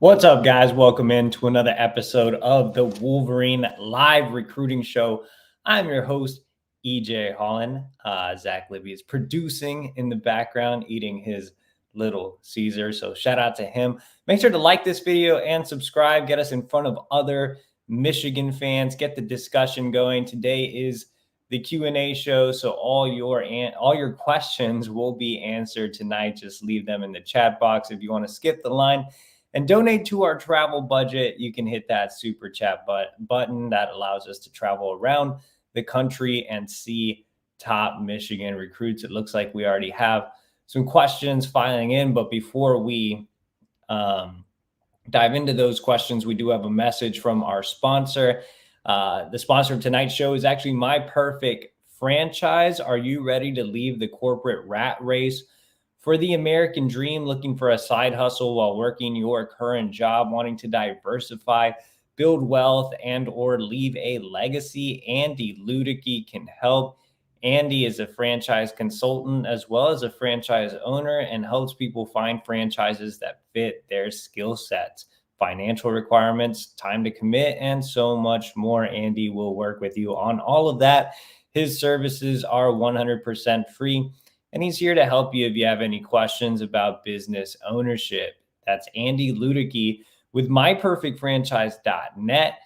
What's up, guys? Welcome into another episode of the Wolverine Live Recruiting Show. I'm your host, EJ Holland. Zach Libby is producing in the background, eating his little Caesar. So shout out to him. Make sure to like this video and subscribe. Get us in front of other Michigan fans. Get the discussion going. Today is the Q&A show, so all your questions will be answered tonight. Just leave them in the chat box. If you want to skip the line and donate to our travel budget, you can hit that super chat button that allows us to travel around the country and see top Michigan recruits. It looks like we already have some questions filing in, but before we dive into those questions, we do have a message from our sponsor. The sponsor of tonight's show is actually My Perfect Franchise. Are you ready to leave the corporate rat race for the American dream, looking for a side hustle while working your current job, wanting to diversify, build wealth, and or leave a legacy? Andy Luedecke can help. Andy is a franchise consultant as well as a franchise owner and helps people find franchises that fit their skill sets, financial requirements, time to commit, and so much more. Andy will work with you on all of that. His services are 100% free. And he's here to help you if you have any questions about business ownership. That's Andy Luedecke with myperfectfranchise.net.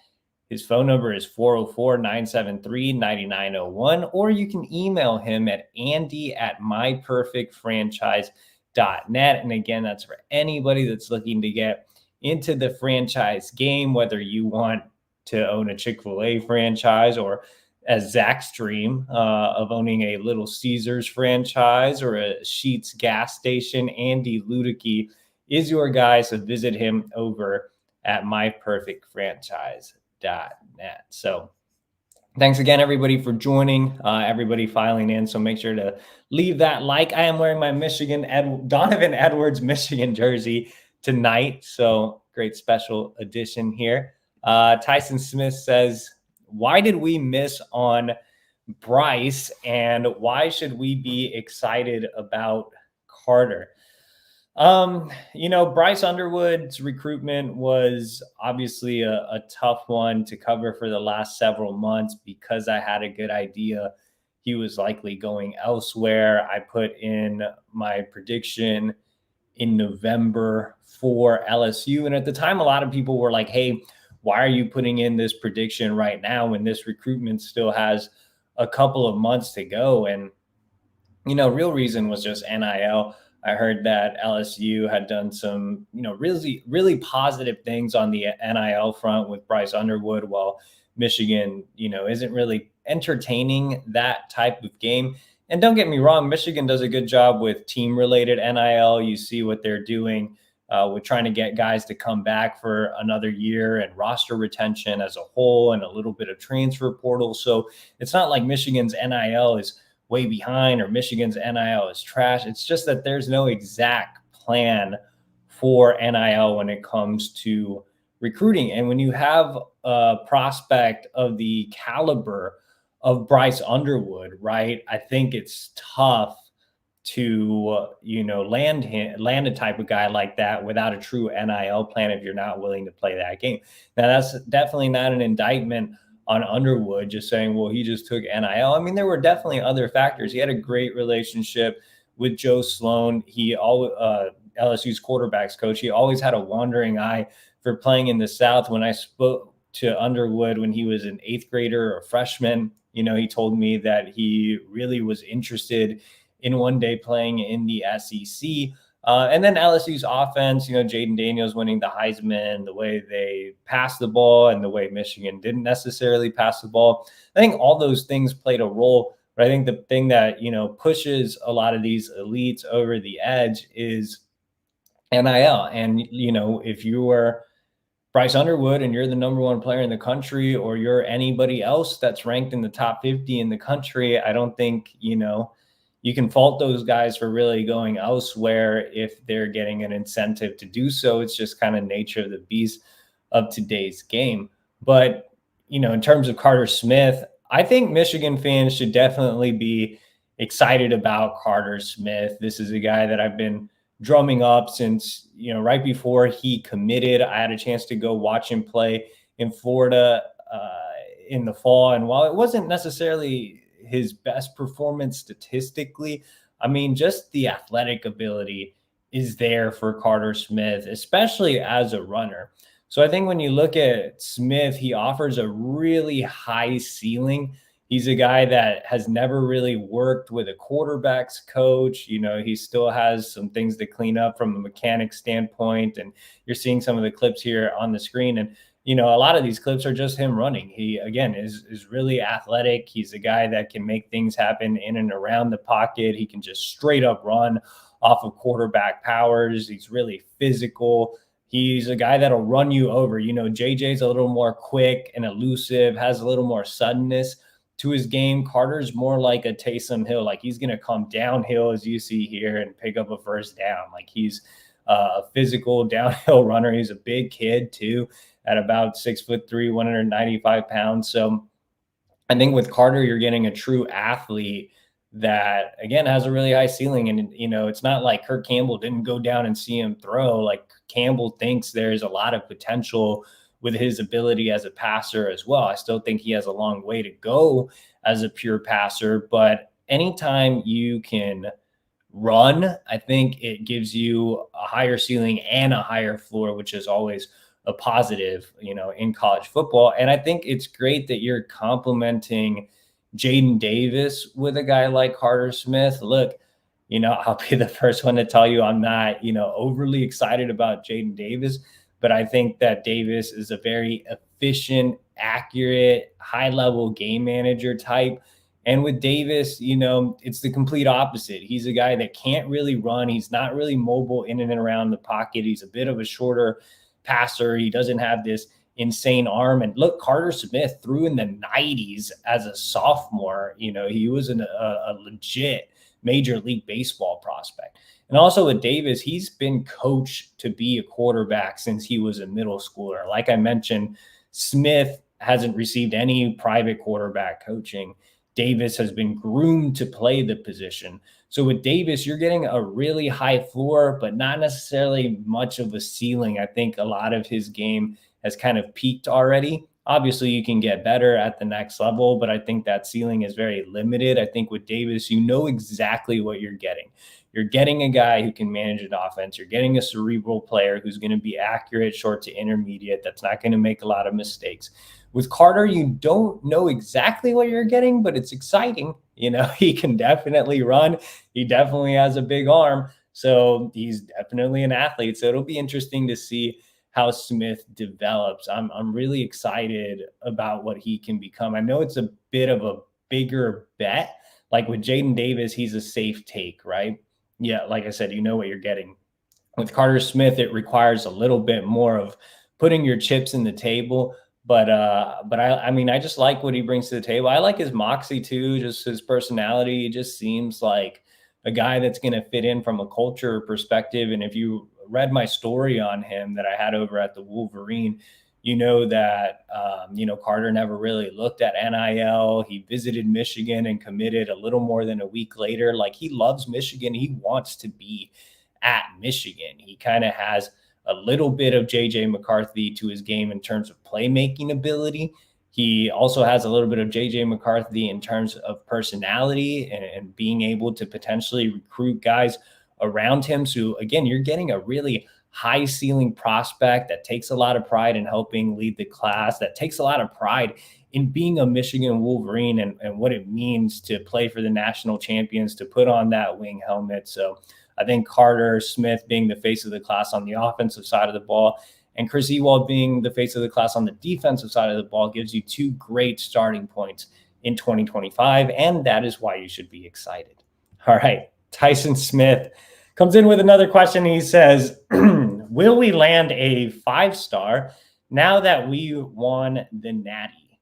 His phone number is 404-973-9901, or you can email him at andy@myperfectfranchise.net. And again, that's for anybody that's looking to get into the franchise game, whether you want to own a Chick-fil-A franchise or, as Zach's dream, of owning a Little Caesars franchise or a Sheetz gas station. Andy Luedecke is your guy, so visit him over at myperfectfranchise.net. So thanks again, everybody, for joining, everybody filing in. So make sure to leave that like. I am wearing my Donovan Edwards Michigan jersey tonight, so great special edition here. Tyson Smith says, why did we miss on Bryce, and why should we be excited about Carter? Bryce Underwood's recruitment was obviously a tough one to cover for the last several months because I had a good idea he was likely going elsewhere. I put in my prediction in November for LSU, and at the time, a lot of people were like, hey, why are you putting in this prediction right now when this recruitment still has a couple of months to go? And, real reason was just NIL. I heard that LSU had done some, really, really positive things on the NIL front with Bryce Underwood, while Michigan, isn't really entertaining that type of game. And don't get me wrong, Michigan does a good job with team-related NIL. You see what they're doing with trying to get guys to come back for another year and roster retention as a whole and a little bit of transfer portal. So it's not like Michigan's NIL is way behind or Michigan's NIL is trash. It's just that there's no exact plan for NIL when it comes to recruiting. And when you have a prospect of the caliber of Bryce Underwood, right, I think it's tough to, land a type of guy like that without a true NIL plan if you're not willing to play that game. Now, that's definitely not an indictment on Underwood, just saying, well, he just took NIL. I mean, there were definitely other factors. He had a great relationship with Joe Sloan. He LSU's quarterbacks coach. He always had a wandering eye for playing in the South. When I spoke to Underwood when he was an 8th grader or a freshman, he told me that he really was interested in one day playing in the SEC. And then LSU's offense, Jaden Davis winning the Heisman, the way they passed the ball and the way Michigan didn't necessarily pass the ball. I think all those things played a role. But I think the thing that, pushes a lot of these elites over the edge is NIL. And, if you are Bryce Underwood and you're the number one player in the country, or you're anybody else that's ranked in the top 50 in the country, I don't think, you can fault those guys for really going elsewhere if they're getting an incentive to do so. It's just kind of nature of the beast of today's game. But, in terms of Carter Smith, I think Michigan fans should definitely be excited about Carter Smith. This is a guy that I've been drumming up since, right before he committed. I had a chance to go watch him play in Florida in the fall. And while it wasn't necessarily his best performance statistically, I mean, just the athletic ability is there for Carter Smith, especially as a runner. So I think when you look at Smith, he offers a really high ceiling. He's a guy that has never really worked with a quarterbacks coach. He still has some things to clean up from a mechanic standpoint. And you're seeing some of the clips here on the screen. And, a lot of these clips are just him running. He, again, is really athletic. He's a guy that can make things happen in and around the pocket. He can just straight up run off of quarterback powers. He's really physical. He's a guy that'll run you over. JJ's a little more quick and elusive, has a little more suddenness to his game. Carter's more like a Taysom Hill. Like, he's going to come downhill, as you see here, and pick up a first down. Like, he's a physical downhill runner. He's a big kid too, at about 6'3", 195 pounds. So I think with Carter, you're getting a true athlete that, again, has a really high ceiling. And, it's not like Kirk Campbell didn't go down and see him throw. Like, Campbell thinks there's a lot of potential with his ability as a passer as well. I still think he has a long way to go as a pure passer, but anytime you can run, I think it gives you a higher ceiling and a higher floor, which is always a positive, in college football. And I think it's great that you're complimenting Jaden Davis with a guy like Carter Smith. Look, I'll be the first one to tell you I'm not, overly excited about Jaden Davis, but I think that Davis is a very efficient, accurate, high-level game manager type. And with Davis, it's the complete opposite. He's a guy that can't really run. He's not really mobile in and around the pocket. He's a bit of a shorter passer. He doesn't have this insane arm. And look, Carter Smith threw in the 90s as a sophomore. He was a legit Major League Baseball prospect. And also with Davis, he's been coached to be a quarterback since he was a middle schooler. Like I mentioned, Smith hasn't received any private quarterback coaching. Davis has been groomed to play the position. So with Davis, you're getting a really high floor, but not necessarily much of a ceiling. I think a lot of his game has kind of peaked already. Obviously, you can get better at the next level, but I think that ceiling is very limited. I think with Davis, you know exactly what you're getting. You're getting a guy who can manage an offense. You're getting a cerebral player who's going to be accurate, short to intermediate, that's not going to make a lot of mistakes. With Carter, you don't know exactly what you're getting, but it's exciting. He can definitely run. He definitely has a big arm. So he's definitely an athlete. So it'll be interesting to see how Smith develops. I'm really excited about what he can become. I know it's a bit of a bigger bet. Like with Jaden Davis, he's a safe take, right? Yeah, like I said, you know what you're getting. With Carter Smith, it requires a little bit more of putting your chips in the table. But I mean, I just like what he brings to the table. I like his moxie too, just his personality. He just seems like a guy that's going to fit in from a culture perspective. And if you read my story on him that I had over at the Wolverine, you know that, Carter never really looked at NIL. He visited Michigan and committed a little more than a week later. Like, he loves Michigan. He wants to be at Michigan. He kind of has a little bit of JJ McCarthy to his game in terms of playmaking ability. He also has a little bit of JJ McCarthy in terms of personality and being able to potentially recruit guys around him. So again, you're getting a really high ceiling prospect that takes a lot of pride in helping lead the class, that takes a lot of pride in being a Michigan Wolverine and what it means to play for the national champions, to put on that wing helmet. So I think Carter Smith being the face of the class on the offensive side of the ball and Chris Ewald being the face of the class on the defensive side of the ball gives you two great starting points in 2025. And that is why you should be excited. All right. Tyson Smith comes in with another question. He says, will we land a 5-star now that we won the Natty?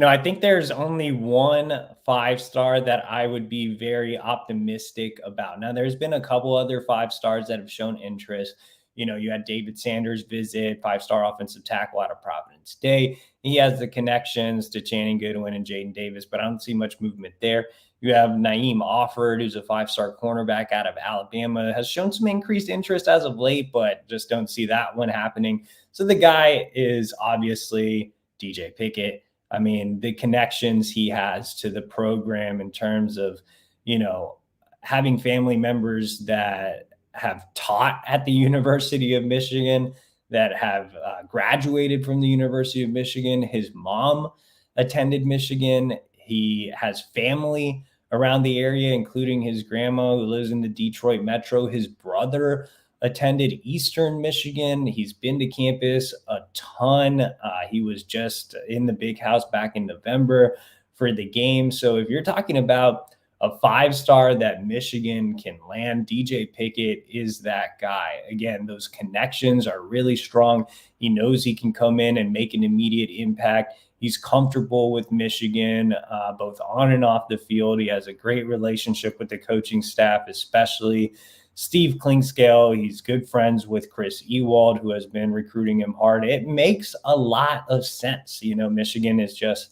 I think there's only one 5-star that I would be very optimistic about. Now, there's been a couple other 5-stars that have shown interest. You had David Sanders visit, 5-star offensive tackle out of Providence Day. He has the connections to Channing Goodwin and Jaden Davis, but I don't see much movement there. You have Naeem Offord, who's a 5-star cornerback out of Alabama, has shown some increased interest as of late, but just don't see that one happening. So the guy is obviously DJ Pickett. I mean, the connections he has to the program in terms of, having family members that have taught at the University of Michigan, that have graduated from the University of Michigan. His mom attended Michigan. He has family around the area, including his grandma who lives in the Detroit metro. His brother attended Eastern Michigan. He's been to campus a ton. He was just in the big house back in November for the game. So if you're talking about a 5-star that Michigan can land, DJ Pickett is that guy. Again, those connections are really strong. He knows he can come in and make an immediate impact. He's comfortable with Michigan, both on and off the field. He has a great relationship with the coaching staff, especially Steve Klingscale. He's good friends with Chris Ewald, who has been recruiting him hard. It makes a lot of sense. Michigan is just,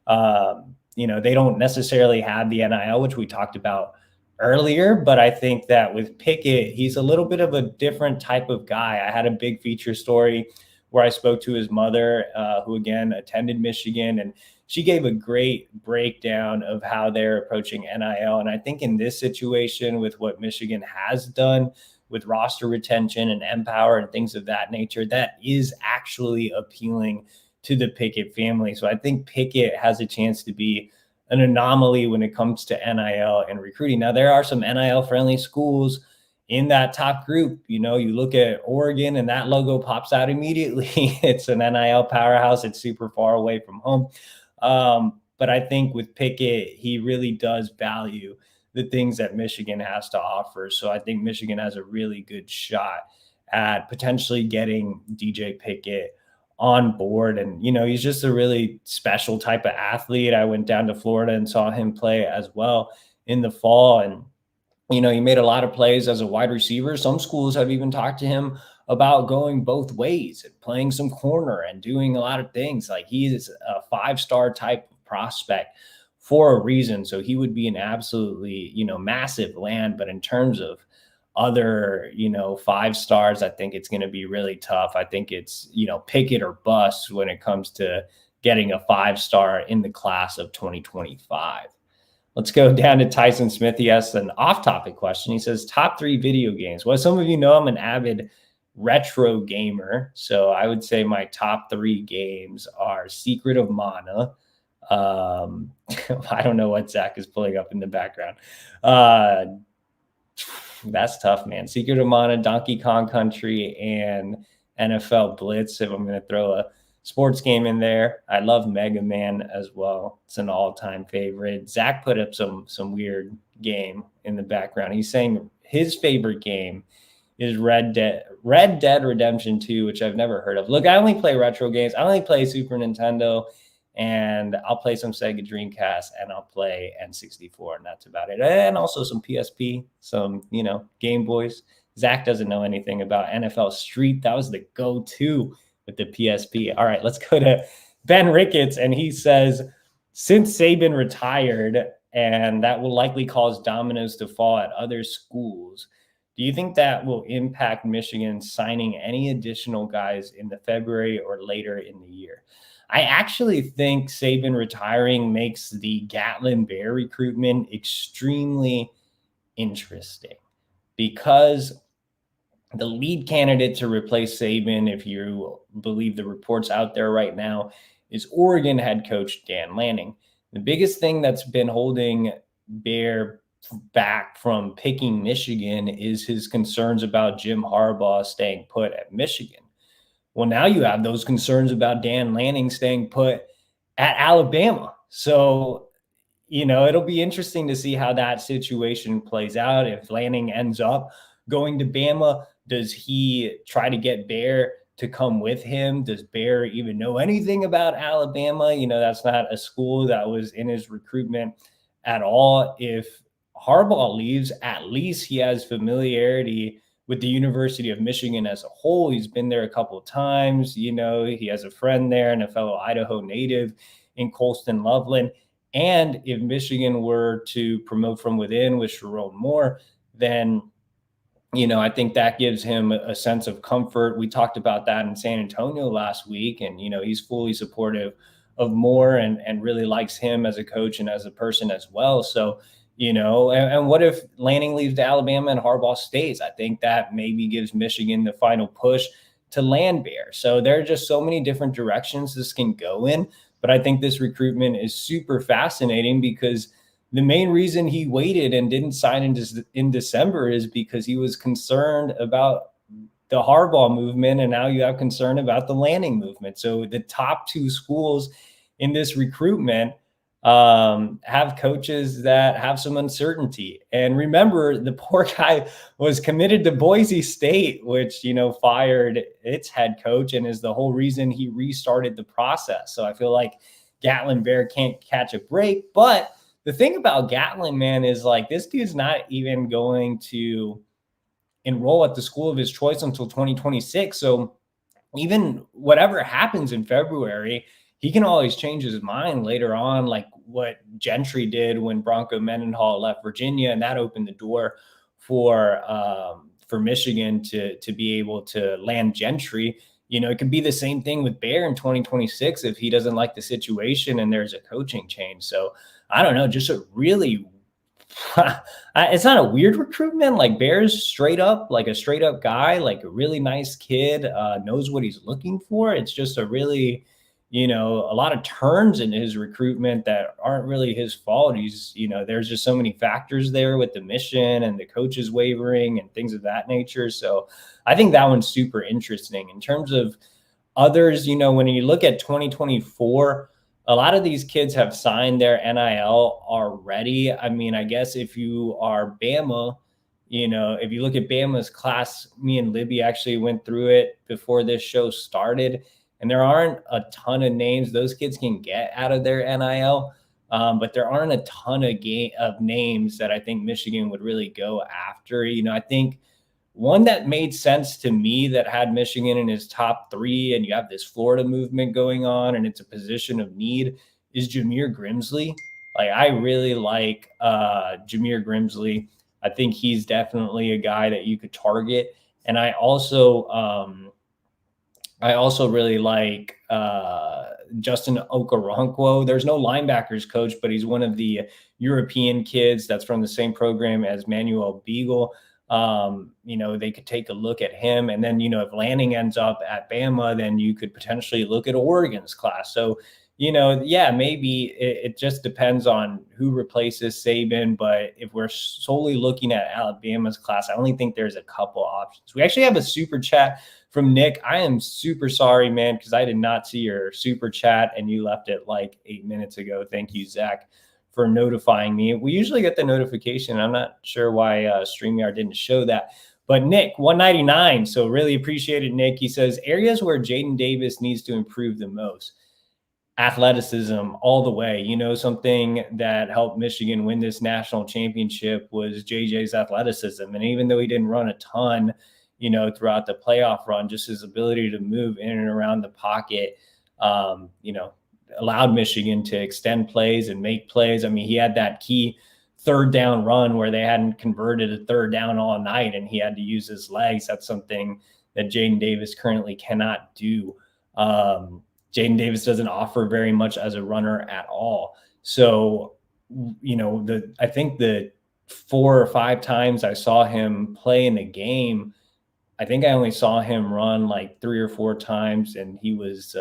they don't necessarily have the NIL, which we talked about earlier, but I think that with Pickett, he's a little bit of a different type of guy. I had a big feature story where I spoke to his mother, who again attended Michigan, and she gave a great breakdown of how they're approaching NIL. And I think in this situation, with what Michigan has done with roster retention and Empower and things of that nature, that is actually appealing to the Pickett family. So I think Pickett has a chance to be an anomaly when it comes to NIL and recruiting. Now, there are some NIL friendly schools in that top group. You look at Oregon and that logo pops out immediately. It's an NIL powerhouse. It's super far away from home. But I think with Pickett, he really does value the things that Michigan has to offer. So I think Michigan has a really good shot at potentially getting DJ Pickett on board. And, he's just a really special type of athlete. I went down to Florida and saw him play as well in the fall. And, he made a lot of plays as a wide receiver. Some schools have even talked to him about going both ways and playing some corner and doing a lot of things. Like, he is a 5-star type of prospect for a reason. So he would be an absolutely, massive land. But in terms of other, 5 stars, I think it's going to be really tough. I think it's, Pickett or bust when it comes to getting a 5-star in the class of 2025. Let's go down to Tyson Smith. He asked an off-topic question. He says, top 3 video games. Well, some of you know I'm an avid retro gamer. So I would say my top 3 games are Secret of Mana. I don't know what Zach is pulling up in the background. That's tough, man. Secret of Mana, Donkey Kong Country, and NFL Blitz. If I'm going to throw a sports game in there, I love Mega Man as well. It's an all-time favorite. Zach put up some weird game in the background. He's saying his favorite game is Red Dead Redemption 2, which I've never heard of. Look, I only play retro games. I only play Super Nintendo, and I'll play some Sega Dreamcast, and I'll play N64, and that's about it. And also some PSP, some, Game Boys. Zach doesn't know anything about NFL Street. That was the go-to with the PSP. All right, let's go to Ben Ricketts, and he says, since Saban retired, and that will likely cause dominoes to fall at other schools, do you think that will impact Michigan signing any additional guys in the February or later in the year? I actually think Saban retiring makes the Gatlin Bear recruitment extremely interesting, because the lead candidate to replace Saban, if you believe the reports out there right now, is Oregon head coach Dan Lanning. The biggest thing that's been holding Bear back from picking Michigan is his concerns about Jim Harbaugh staying put at Michigan. Well, now you have those concerns about Dan Lanning staying put at Alabama. So, it'll be interesting to see how that situation plays out. If Lanning ends up going to Bama, does he try to get Bear to come with him? Does Bear even know anything about Alabama? That's not a school that was in his recruitment at all. If Harbaugh leaves, at least he has familiarity with the University of Michigan as a whole. He's been there a couple of times. He has a friend there and a fellow Idaho native in Colston Loveland. And if Michigan were to promote from within with Sharon Moore, then I think that gives him a sense of comfort. We talked about that in San Antonio last week, and he's fully supportive of Moore and really likes him as a coach and as a person as well. So, and what if Lanning leaves to Alabama and Harbaugh stays? I think that maybe gives Michigan the final push to land Bear. So there are just so many different directions this can go in. But I think this recruitment is super fascinating because the main reason he waited and didn't sign in December is because he was concerned about the Harbaugh movement, and now you have concern about the Lanning movement. So the top two schools in this recruitment have coaches that have some uncertainty. And remember, the poor guy was committed to Boise State, which, fired its head coach and is the whole reason he restarted the process. So I feel like Gatlin Bear can't catch a break. But the thing about Gatlin, man, is like this dude's not even going to enroll at the school of his choice until 2026. So even whatever happens in February, he can always change his mind later on, like what Gentry did when Bronco Mendenhall left Virginia, and that opened the door for Michigan to be able to land Gentry. It could be the same thing with Bear in 2026 if he doesn't like the situation and there's a coaching change. So I don't know, just a really it's not a weird recruitment. Like Bear's straight up, like a straight up guy, like a really nice kid, knows what he's looking for. It's just a really, a lot of turns in his recruitment that aren't really his fault. He's, there's just so many factors there with the mission and the coaches wavering and things of that nature. So I think that one's super interesting. In terms of others, when you look at 2024, a lot of these kids have signed their NIL already. I mean, I guess if you are Bama, if you look at Bama's class, me and Libby actually went through it before this show started, and there aren't a ton of names those kids can get out of their NIL, but there aren't a ton of names that I think Michigan would really go after. I think one that made sense to me that had Michigan in his top three, and you have this Florida movement going on, and it's a position of need, is Jameer Grimsley. Like, I really like Jameer Grimsley. I think he's definitely a guy that you could target. And I also really like Justin Okoronkwo. There's no linebackers coach, but he's one of the European kids that's from the same program as Manuel Beagle. They could take a look at him. And then, if Lanning ends up at Bama, then you could potentially look at Oregon's class. So, maybe it just depends on who replaces Saban. But if we're solely looking at Alabama's class, I only think there's a couple options. We actually have a super chat from Nick. I am super sorry, man, because I did not see your super chat and you left it like 8 minutes ago. Thank you, Zach, for notifying me. We usually get the notification. I'm not sure why StreamYard didn't show that. But Nick, 199. So really appreciate it, Nick. He says, areas where Jaden Davis needs to improve the most. Athleticism all the way. Something that helped Michigan win this national championship was JJ's athleticism. And even though he didn't run a ton, throughout the playoff run, just his ability to move in and around the pocket, allowed Michigan to extend plays and make plays. I mean, he had that key third down run where they hadn't converted a third down all night and he had to use his legs. That's something that Jaden Davis currently cannot do. Jaden Davis doesn't offer very much as a runner at all. So, I think the 4 or 5 times I saw him play in a game, I think I only saw him run like 3 or 4 times, and he was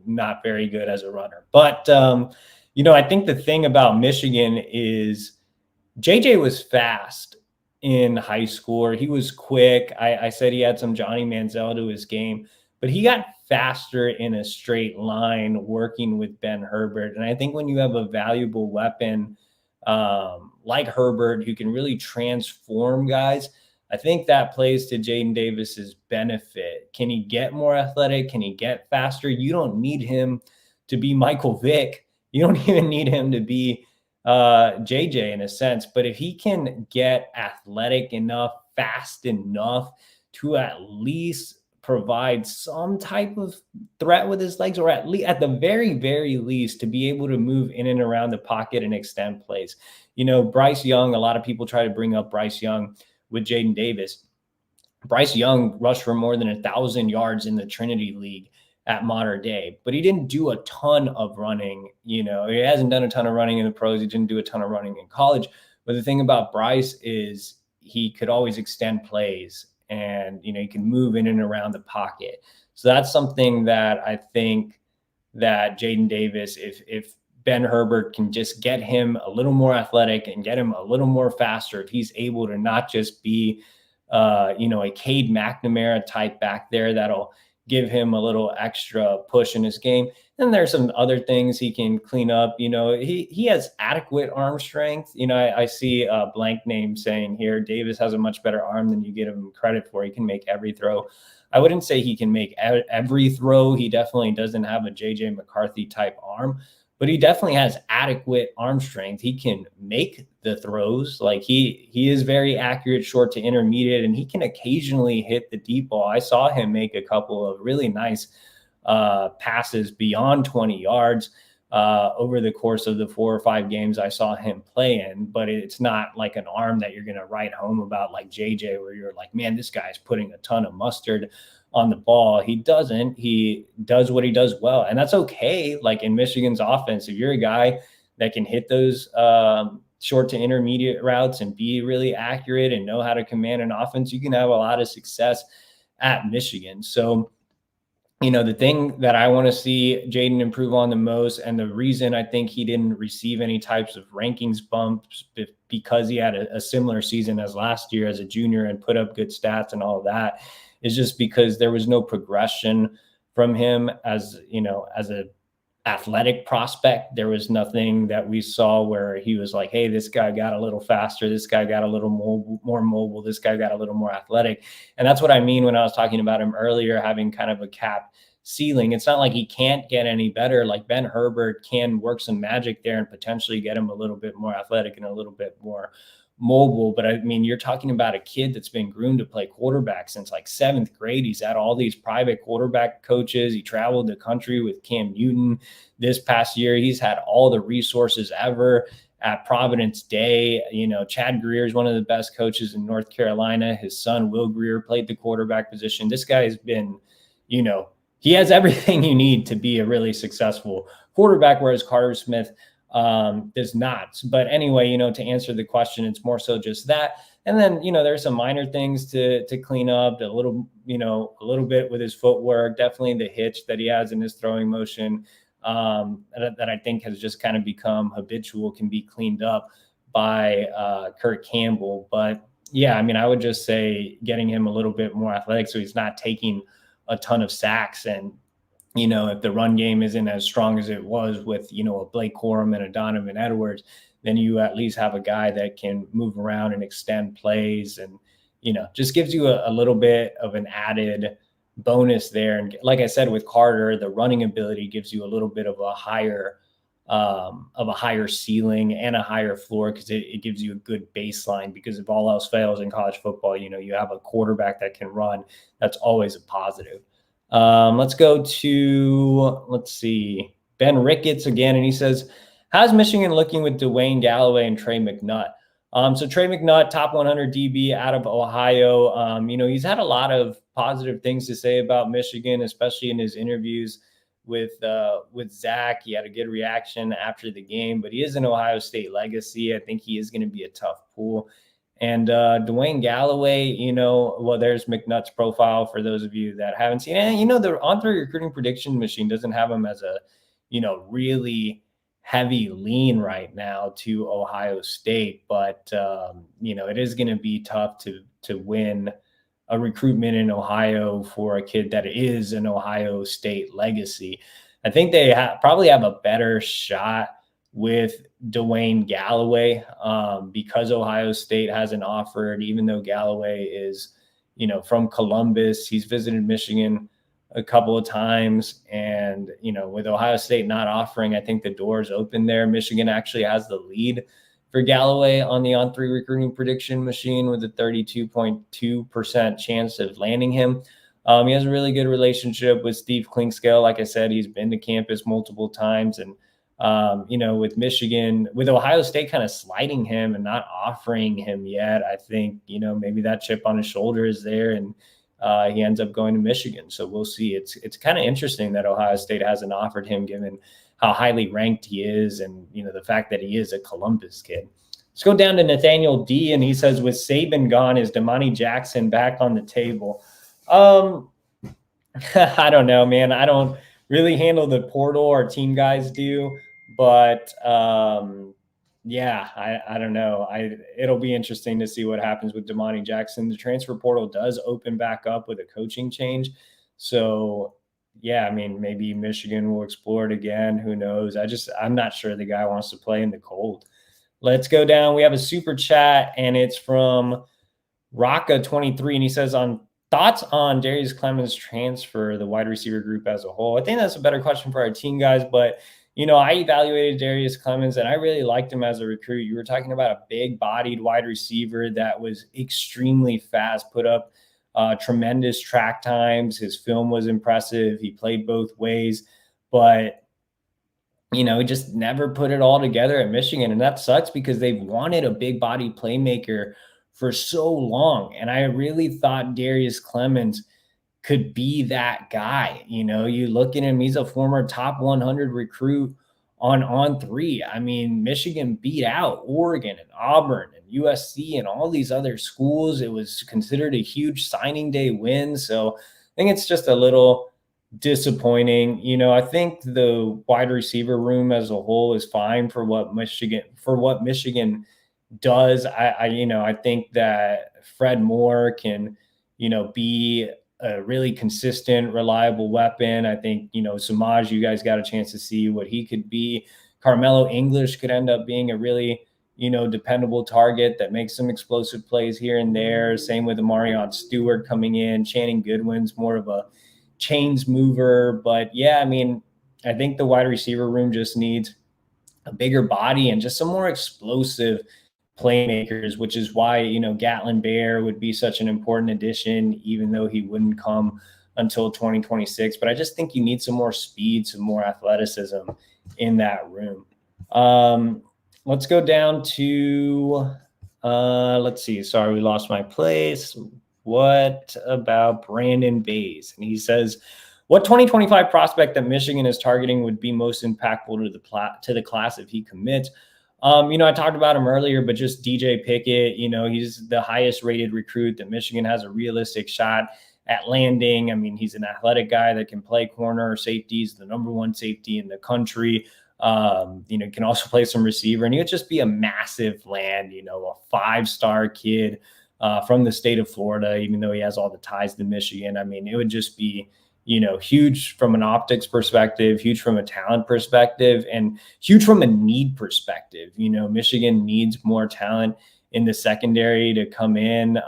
not very good as a runner. But, I think the thing about Michigan is JJ was fast in high school. He was quick. I said he had some Johnny Manziel to his game, but he got faster in a straight line working with Ben Herbert. And I think when you have a valuable weapon like Herbert who can really transform guys, I think that plays to Jaden Davis's benefit. Can he get more athletic? Can he get faster? You don't need him to be Michael Vick. You don't even need him to be JJ in a sense. But if he can get athletic enough, fast enough to at least provide some type of threat with his legs, or at least at the very, very least to be able to move in and around the pocket and extend plays. Bryce Young, a lot of people try to bring up Bryce Young with Jaden Davis. Bryce Young rushed for more than 1,000 yards in the Trinity League at Mater Dei, but he didn't do a ton of running. He hasn't done a ton of running in the pros. He didn't do a ton of running in college. But the thing about Bryce is he could always extend plays, and he can move in and around the pocket. So that's something that I think that Jaden Davis, if Ben Herbert can just get him a little more athletic and get him a little more faster, if he's able to not just be a Cade McNamara type back there, that'll give him a little extra push in his game. And there's some other things he can clean up. He has adequate arm strength. I see a blank name saying here, Davis has a much better arm than you give him credit for. He can make every throw. I wouldn't say he can make every throw. He definitely doesn't have a JJ McCarthy type arm, but he definitely has adequate arm strength. He can make the throws. Like he is very accurate, short to intermediate, and he can occasionally hit the deep ball. I saw him make a couple of really nice passes beyond 20 yards over the course of the 4 or 5 games I saw him play in, but it's not like an arm that you're going to write home about like JJ, where you're like, man, this guy's putting a ton of mustard on the ball. He doesn't. He does what he does well, and that's okay. Like in Michigan's offense, if you're a guy that can hit those short to intermediate routes and be really accurate and know how to command an offense, you can have a lot of success at Michigan. So, the thing that I want to see Jaden improve on the most, and the reason I think he didn't receive any types of rankings bumps because he had a similar season as last year as a junior and put up good stats and all of that, is just because there was no progression from him as a athletic prospect. There was nothing that we saw where he was like, hey, this guy got a little faster, this guy got a little more mobile, this guy got a little more athletic. And that's what I mean when I was talking about him earlier having kind of a cap ceiling. It's not like he can't get any better. Like Ben Herbert can work some magic there and potentially get him a little bit more athletic and a little bit more mobile. But I mean, you're talking about a kid that's been groomed to play quarterback since like 7th grade. He's had all these private quarterback coaches. He traveled the country with Cam Newton this past year. He's had all the resources ever at Providence Day. Chad Greer is one of the best coaches in North Carolina. His son, Will Greer, played the quarterback position. This guy has been, he has everything you need to be a really successful quarterback, whereas Carter Smith does not. But anyway, to answer the question, it's more so just that. And then, there's some minor things to clean up a little bit with his footwork, definitely the hitch that he has in his throwing motion that I think has just kind of become habitual, can be cleaned up by Kurt Campbell. But yeah, I mean, I would just say getting him a little bit more athletic so he's not taking a ton of sacks. And if the run game isn't as strong as it was with, a Blake Corum and a Donovan Edwards, then you at least have a guy that can move around and extend plays and, just gives you a little bit of an added bonus there. And like I said, with Carter, the running ability gives you a little bit of a higher ceiling and a higher floor, because it gives you a good baseline, because if all else fails in college football, you have a quarterback that can run. That's always a positive. Let's go to, Ben Ricketts again. And he says, how's Michigan looking with Dwayne Galloway and Trey McNutt? So Trey McNutt, top 100 DB out of Ohio. He's had a lot of positive things to say about Michigan, especially in his interviews with Zach. He had a good reaction after the game, but he is an Ohio State legacy. I think he is going to be a tough pull. And Dwayne Galloway, there's McNutt's profile for those of you that haven't seen it. The on-3 recruiting prediction machine doesn't have him as a, really heavy lean right now to Ohio State. But, it is going to be tough to win a recruitment in Ohio for a kid that is an Ohio State legacy. I think they probably have a better shot with Dwayne Galloway because Ohio State hasn't offered, even though Galloway is, from Columbus. He's visited Michigan a couple of times, and, with Ohio State not offering, I think the door's open there. Michigan actually has the lead for Galloway on the on-3 recruiting prediction machine with a 32.2% chance of landing him. He has a really good relationship with Steve Klinkscale. Like I said, he's been to campus multiple times. And, with Michigan, with Ohio State kind of sliding him and not offering him yet, I think, maybe that chip on his shoulder is there, and he ends up going to Michigan. So we'll see. It's kind of interesting that Ohio State hasn't offered him, given how highly ranked he is, and the fact that he is a Columbus kid. Let's go down to Nathaniel D, and he says, with Saban gone, is Damani Jackson back on the table? I don't know, man. I don't really handle the portal. Our team guys do, but yeah, I don't know. It'll be interesting to see what happens with Damani Jackson. The transfer portal does open back up with a coaching change, so yeah, I mean, maybe Michigan will explore it again. Who knows? I'm not sure the guy wants to play in the cold. Let's go down. We have a super chat, and it's from Raka23, and he says, on thoughts on Darius Clemens' transfer, the wide receiver group as a whole. I think that's a better question for our team guys, but I evaluated Darius Clemens, and I really liked him as a recruit. You were talking about a big-bodied wide receiver that was extremely fast, put up tremendous track times. His film was impressive. He played both ways, but he just never put it all together at Michigan. And that sucks because they've wanted a big body playmaker for so long. And I really thought Darius Clemens could be that guy. You look at him, he's a former top 100 recruit on On3. I mean, Michigan beat out Oregon and Auburn and USC and all these other schools. It was considered a huge signing day win. So I think it's just a little disappointing. I think the wide receiver room as a whole is fine for what Michigan does. I think that Fred Moore can, be a really consistent, reliable weapon. I think, Samaj, you guys got a chance to see what he could be. Carmelo English could end up being a really, dependable target that makes some explosive plays here and there. Same with Amarion Stewart coming in. Channing Goodwin's more of a chains mover. But yeah, I mean, I think the wide receiver room just needs a bigger body and just some more explosive playmakers, which is why, Gatlin Bear would be such an important addition, even though he wouldn't come until 2026. But I just think you need some more speed, some more athleticism in that room. Let's go down to, let's see. Sorry, we lost my place. What about Brandon Bays? And he says, what 2025 prospect that Michigan is targeting would be most impactful to the class if he commits? I talked about him earlier, but just DJ Pickett, he's the highest rated recruit that Michigan has a realistic shot at landing. I mean, he's an athletic guy that can play corner or safety. He's the number one safety in the country. Can also play some receiver, and he would just be a massive land, a 5-star kid from the state of Florida, even though he has all the ties to Michigan. I mean, it would just be, huge from an optics perspective, huge from a talent perspective, and huge from a need perspective. Michigan needs more talent in the secondary to come in.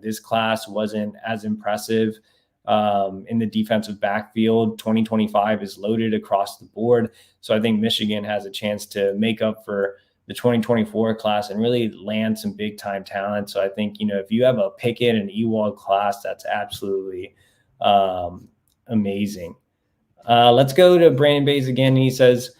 This class wasn't as impressive in the defensive backfield. 2025 is loaded across the board. So I think Michigan has a chance to make up for the 2024 class and really land some big time talent. So I think, if you have a Pickett and Ewald class, that's absolutely amazing. Let's go to Brandon Bays again. He says,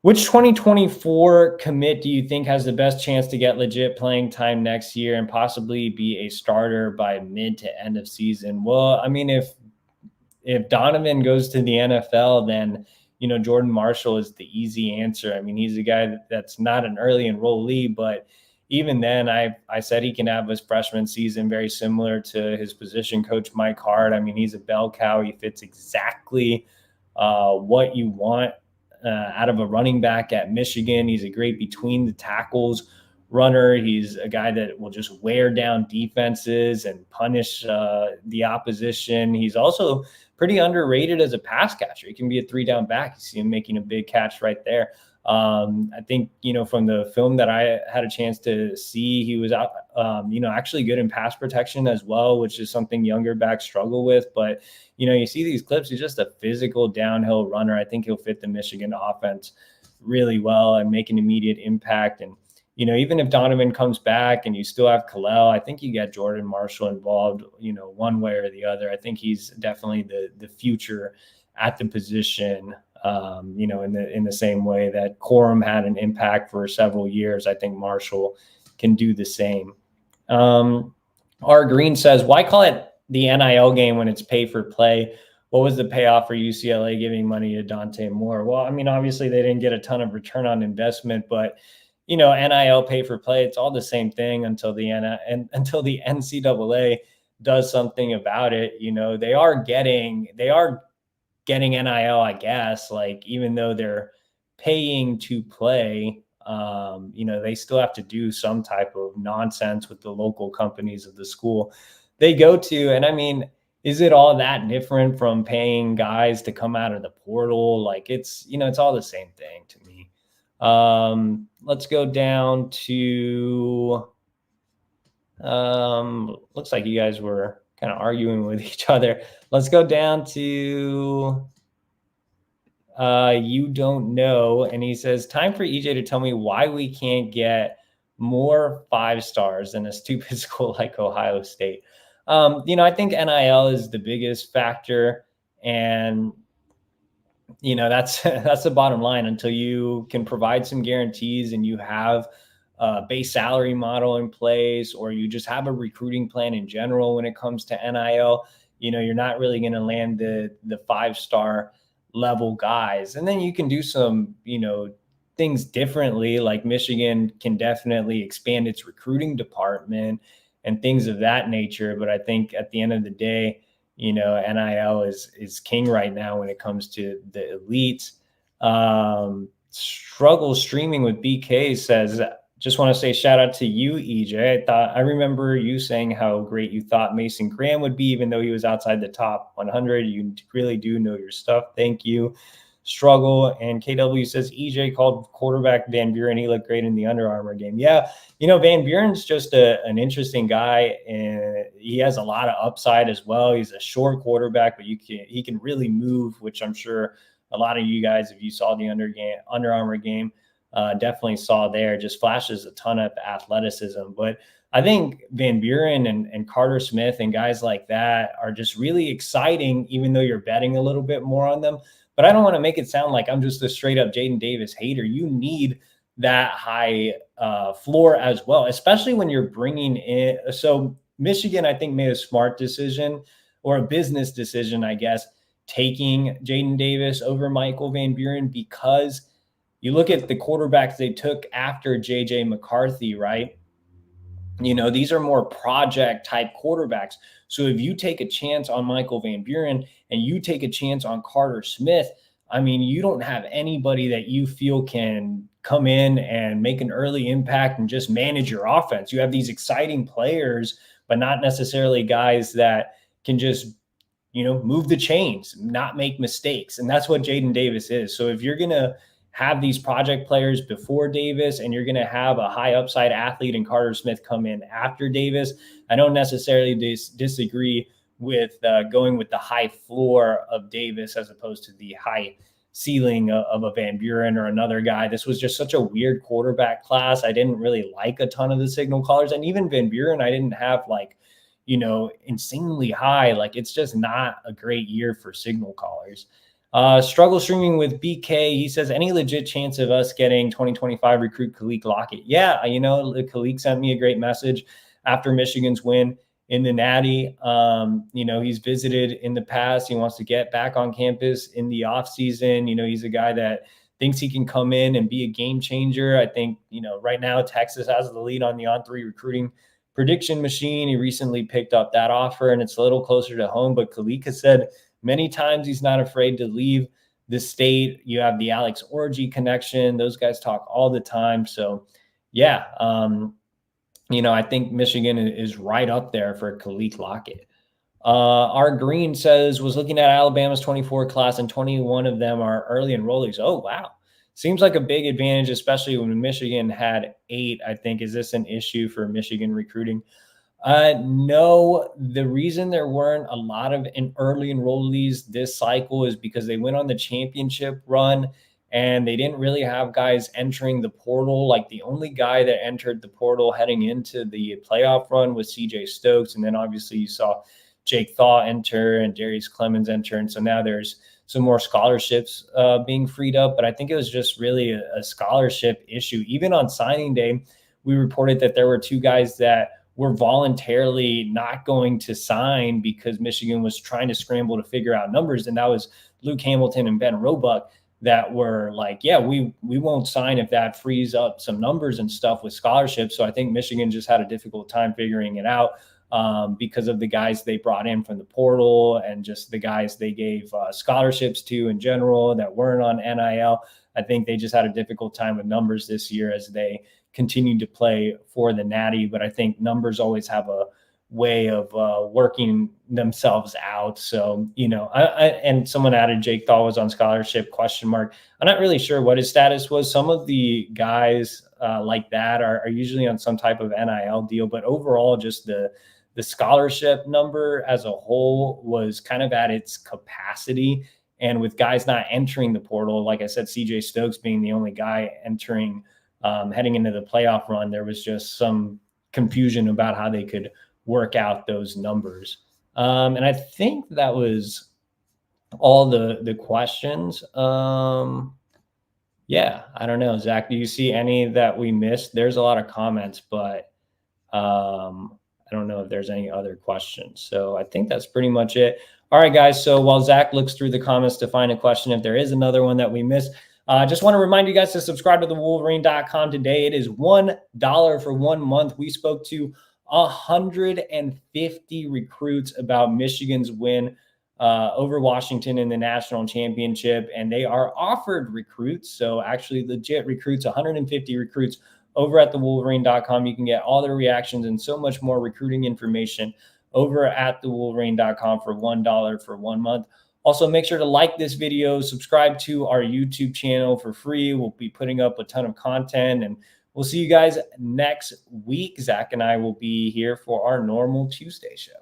which 2024 commit do you think has the best chance to get legit playing time next year and possibly be a starter by mid to end of season? Well, I mean, if Donovan goes to the NFL, then, Jordan Marshall is the easy answer. I mean, he's a guy that's not an early enrollee, but even then, I said he can have his freshman season very similar to his position coach, Mike Hart. I mean, he's a bell cow. He fits exactly what you want out of a running back at Michigan. He's a great between the tackles runner. He's a guy that will just wear down defenses and punish the opposition. He's also pretty underrated as a pass catcher. He can be a 3-down back. You see him making a big catch right there. I think, from the film that I had a chance to see, he was out, actually good in pass protection as well, which is something younger backs struggle with. But, you see these clips, he's just a physical downhill runner. I think he'll fit the Michigan offense really well and make an immediate impact. And, even if Donovan comes back and you still have Kalel, I think you get Jordan Marshall involved, one way or the other. I think he's definitely the future at the position. In the same way that Corum had an impact for several years, I think Marshall can do the same. R. Green says, why call it the NIL game when it's pay for play? What was the payoff for UCLA giving money to Dante Moore? Well, I mean, obviously they didn't get a ton of return on investment, but NIL pay for play, it's all the same thing until the NCAA does something about it. They are getting NIL, I guess, like, even though they're paying to play, they still have to do some type of nonsense with the local companies of the school they go to. And I mean, is it all that different from paying guys to come out of the portal? Like, it's all the same thing to me. Let's go down to, looks like you guys were kind of arguing with each other. Let's go down to, you don't know. And he says, time for EJ to tell me why we can't get more 5 stars in a stupid school like Ohio State. I think NIL is the biggest factor, and that's the bottom line. Until you can provide some guarantees and you have a base salary model in place, or you just have a recruiting plan in general when it comes to NIL, you're not really going to land the 5-star level guys. And then you can do some, things differently. Like Michigan can definitely expand its recruiting department and things of that nature. But I think at the end of the day, NIL is king right now when it comes to the elites. Struggle streaming with BK says, just want to say shout out to you, EJ. I remember you saying how great you thought Mason Graham would be, even though he was outside the top 100. You really do know your stuff. Thank you. Struggle. And KW says, EJ called quarterback Van Buren. He looked great in the Under Armour game. Yeah, Van Buren's just an interesting guy, and he has a lot of upside as well. He's a short quarterback, but he can really move, which I'm sure a lot of you guys, if you saw the Under Armour game, definitely saw there. Just flashes a ton of athleticism. But I think Van Buren and Carter Smith and guys like that are just really exciting, even though you're betting a little bit more on them. But I don't want to make it sound like I'm just a straight up Jaden Davis hater. You need that high floor as well, especially when you're bringing in. So Michigan, I think, made a smart decision, or a business decision, I guess, taking Jaden Davis over Michael Van Buren, because you look at the quarterbacks they took after J.J. McCarthy, right? These are more project type quarterbacks. So if you take a chance on Michael Van Buren and you take a chance on Carter Smith, I mean, you don't have anybody that you feel can come in and make an early impact and just manage your offense. You have these exciting players, but not necessarily guys that can just, move the chains, not make mistakes. And that's what Jaden Davis is. So if you're going to have these project players before Davis, and you're going to have a high upside athlete in Carter Smith come in after Davis, I don't necessarily disagree with going with the high floor of Davis as opposed to the high ceiling of a Van Buren or another guy. This was just such a weird quarterback class. I didn't really like a ton of the signal callers, and even Van Buren, I didn't have insanely high. Like, it's just not a great year for signal callers. Struggle streaming with BK. He says, any legit chance of us getting 2025 recruit Kalik Lockett? Yeah, Kalik sent me a great message after Michigan's win in the Natty. He's visited in the past. He wants to get back on campus in the offseason. He's a guy that thinks he can come in and be a game changer. I think, right now Texas has the lead on the On3 recruiting prediction machine. He recently picked up that offer, and it's a little closer to home. But Kalik has said many times he's not afraid to leave the state. You have the Alex Orji connection. Those guys talk all the time. So, yeah, I think Michigan is right up there for Kalik Lockett. R. Green says, was looking at Alabama's 24 class, and 21 of them are early enrollees. Oh, wow. Seems like a big advantage, especially when Michigan had 8, I think. Is this an issue for Michigan recruiting? No, the reason there weren't a lot of early enrollees this cycle is because they went on the championship run and they didn't really have guys entering the portal. Like the only guy that entered the portal heading into the playoff run was CJ Stokes. And then obviously you saw Jake Thaw enter and Darius Clemens enter. And so now there's some more scholarships being freed up. But I think it was just really a scholarship issue. Even on signing day, we reported that there were 2 guys that were voluntarily not going to sign because Michigan was trying to scramble to figure out numbers. And that was Luke Hamilton and Ben Roebuck, that were like, yeah, we won't sign if that frees up some numbers and stuff with scholarships. So I think Michigan just had a difficult time figuring it out because of the guys they brought in from the portal and just the guys they gave scholarships to in general that weren't on NIL. I think they just had a difficult time with numbers this year as they continued to play for the Natty. But I think numbers always have a way of working themselves out. So, and someone added Jake Thaw was on scholarship, ? I'm not really sure what his status was. Some of the guys like that are usually on some type of NIL deal, but overall just the scholarship number as a whole was kind of at its capacity. And with guys not entering the portal, like I said, CJ Stokes being the only guy entering heading into the playoff run, there was just some confusion about how they could work out those numbers. And I think that was all the questions. Yeah, I don't know. Zach, do you see any that we missed? There's a lot of comments, but I don't know if there's any other questions. So I think that's pretty much it. All right, guys. So while Zach looks through the comments to find a question, if there is another one that we missed, just want to remind you guys to subscribe to the Wolverine.com today. It is $1 for 1 month. We spoke to 150 recruits about Michigan's win over Washington in the national championship, and they are offered recruits. So actually legit recruits, 150 recruits over at the Wolverine.com. You can get all their reactions and so much more recruiting information over at the Wolverine.com for $1 for 1 month. Also, make sure to like this video, subscribe to our YouTube channel for free. We'll be putting up a ton of content, and we'll see you guys next week. Zach and I will be here for our normal Tuesday show.